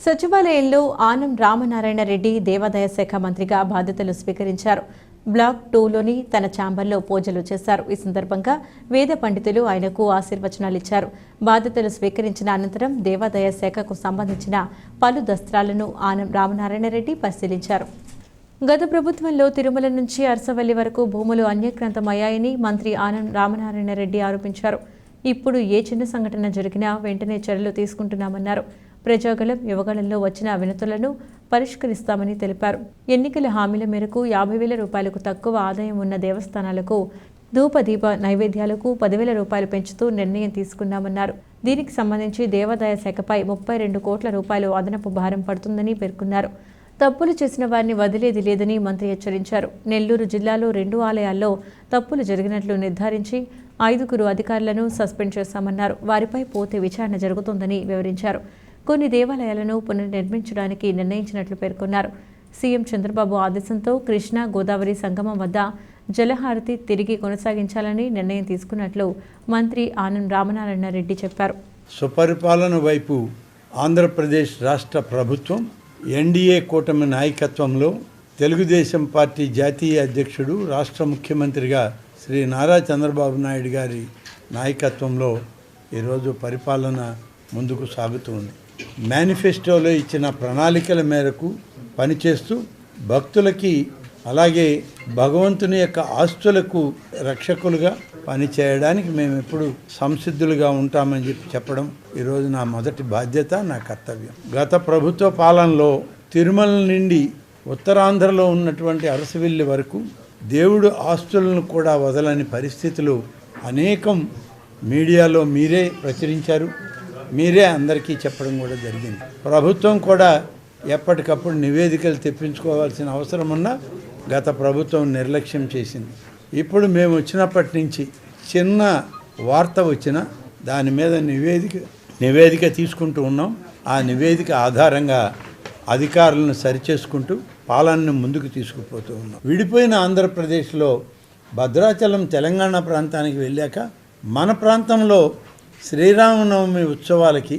సచివాలయంలో ఆనం రామనారాయణ రెడ్డి దేవాదాయ శాఖ మంత్రిగా బాధ్యతలు స్వీకరించారు. బ్లాక్ 2లోని తన ఛాంబర్లో పూజలు చేశారు. ఈ సందర్భంగా వేద పండితులు ఆయనకు ఆశీర్వచనాలిచ్చారు. బాధ్యతలు స్వీకరించిన అనంతరం దేవాదాయ శాఖకు సంబంధించిన పలు దస్త్రాలను ఆనం రామనారాయణ రెడ్డి పరిశీలించారు. గత ప్రభుత్వంలో తిరుమల నుంచి అరసవల్లి వరకు భూములు అన్యక్రాంతమయ్యాయని మంత్రి ఆనం రామనారాయణ రెడ్డి ఆరోపించారు. ఇప్పుడు ఏ చిన్న సంఘటన జరిగినా వెంటనే చర్యలు తీసుకుంటున్నామన్నారు. ప్రజాగళం యువగళంలో వచ్చిన వినతులను పరిష్కరిస్తామని తెలిపారు. ఎన్నికల హామీల మేరకు 50,000 రూపాయలకు తక్కువ ఆదాయం ఉన్న దేవస్థానాలకు ధూపదీప నైవేద్యాలకు 10,000 రూపాయలు పెంచుతూ నిర్ణయం తీసుకున్నామన్నారు. దీనికి సంబంధించి దేవాదాయ శాఖపై 32 కోట్ల రూపాయలు అదనపు భారం పడుతుందని పేర్కొన్నారు. తప్పులు చేసిన వారిని వదిలేది లేదని మంత్రి హెచ్చరించారు. నెల్లూరు జిల్లాలో 2 ఆలయాల్లో తప్పులు జరిగినట్లు నిర్ధారించి 5 అధికారులను సస్పెండ్ చేశామన్నారు. వారిపై పూర్తి విచారణ జరుగుతోందని వివరించారు. కొన్ని దేవాలయాలను పునర్నిర్మించడానికి నిర్ణయించినట్లు పేర్కొన్నారు. సీఎం చంద్రబాబు ఆదేశంతో కృష్ణా గోదావరి సంగమం వద్ద జలహారతి తిరిగి కొనసాగించాలని నిర్ణయం తీసుకున్నట్లు మంత్రి ఆనం రామనారాయణ రెడ్డి చెప్పారు. సుపరిపాలన వైపు ఆంధ్రప్రదేశ్ రాష్ట్ర ప్రభుత్వం ఎన్డీఏ కూటమి నాయకత్వంలో తెలుగుదేశం పార్టీ జాతీయ అధ్యక్షుడు రాష్ట్ర ముఖ్యమంత్రిగా శ్రీ నారా చంద్రబాబు నాయుడు గారి నాయకత్వంలో ఈరోజు పరిపాలన ముందుకు సాగుతుంది. మేనిఫెస్టోలో ఇచ్చిన ప్రణాళికల మేరకు పనిచేస్తూ భక్తులకి అలాగే భగవంతుని యొక్క ఆస్తులకు రక్షకులుగా పనిచేయడానికి మేము ఎప్పుడు సంసిద్ధులుగా ఉంటామని చెప్పడం ఈరోజు నా మొదటి బాధ్యత, నా కర్తవ్యం. గత ప్రభుత్వ పాలనలో తిరుమల నుండి ఉత్తరాంధ్రలో ఉన్నటువంటి అరసవిల్లి వరకు దేవుడు ఆస్తులను కూడా వదలని పరిస్థితులు అనేకం మీడియాలో మీరే ప్రచురించారు, మీరే అందరికీ చెప్పడం కూడా జరిగింది. ప్రభుత్వం కూడా ఎప్పటికప్పుడు నివేదికలు తెప్పించుకోవాల్సిన అవసరం ఉన్నా గత ప్రభుత్వం నిర్లక్ష్యం చేసింది. ఇప్పుడు మేము వచ్చినప్పటి నుంచి చిన్న వార్త వచ్చినా దాని మీద నివేదిక తీసుకుంటూ ఉన్నాం. ఆ నివేదిక ఆధారంగా అధికారులను సరిచేసుకుంటూ పాలనను ముందుకు తీసుకుపోతూ ఉన్నాం. విడిపోయిన ఆంధ్రప్రదేశ్లో భద్రాచలం తెలంగాణ ప్రాంతానికి వెళ్ళాక మన ప్రాంతంలో శ్రీరామనవమి ఉత్సవాలకి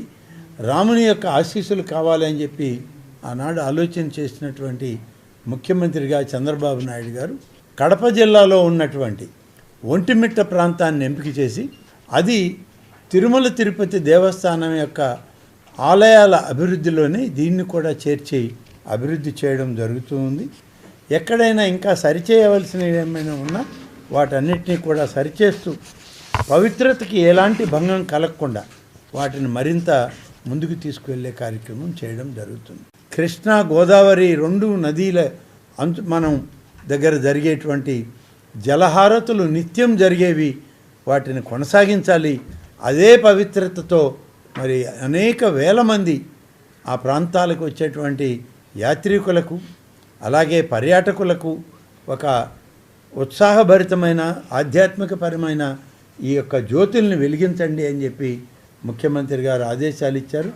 రాముని యొక్క ఆశీస్సులు కావాలని చెప్పి ఆనాడు ఆలోచన చేసినటువంటి ముఖ్యమంత్రిగా చంద్రబాబు నాయుడు గారు కడప జిల్లాలో ఉన్నటువంటి ఒంటిమిట్ట ప్రాంతాన్ని ఎంపిక చేసి అది తిరుమల తిరుపతి దేవస్థానం యొక్క ఆలయాల అభివృద్ధిలోనే దీన్ని కూడా చేర్చి అభివృద్ధి చేయడం జరుగుతుంది. ఎక్కడైనా ఇంకా సరిచేయవలసినవి ఏమైనా ఉన్నా వాటన్నిటినీ కూడా సరిచేస్తూ పవిత్రతకి ఎలాంటి భంగం కలగకుండా వాటిని మరింత ముందుకు తీసుకువెళ్ళే కార్యక్రమం చేయడం జరుగుతుంది. కృష్ణా గోదావరి 2 నదీల మనం దగ్గర జరిగేటువంటి జలహారతులు నిత్యం జరిగేవి, వాటిని కొనసాగించాలి. అదే పవిత్రతతో మరి అనేక వేల మంది ఆ ప్రాంతాలకు వచ్చేటువంటి యాత్రికులకు అలాగే పర్యాటకులకు ఒక ఉత్సాహభరితమైన ఆధ్యాత్మికపరమైన ఈ యొక్క జ్యోతుల్ని వెలిగించండి అని చెప్పి ముఖ్యమంత్రి గారు ఆదేశాలు ఇచ్చారు.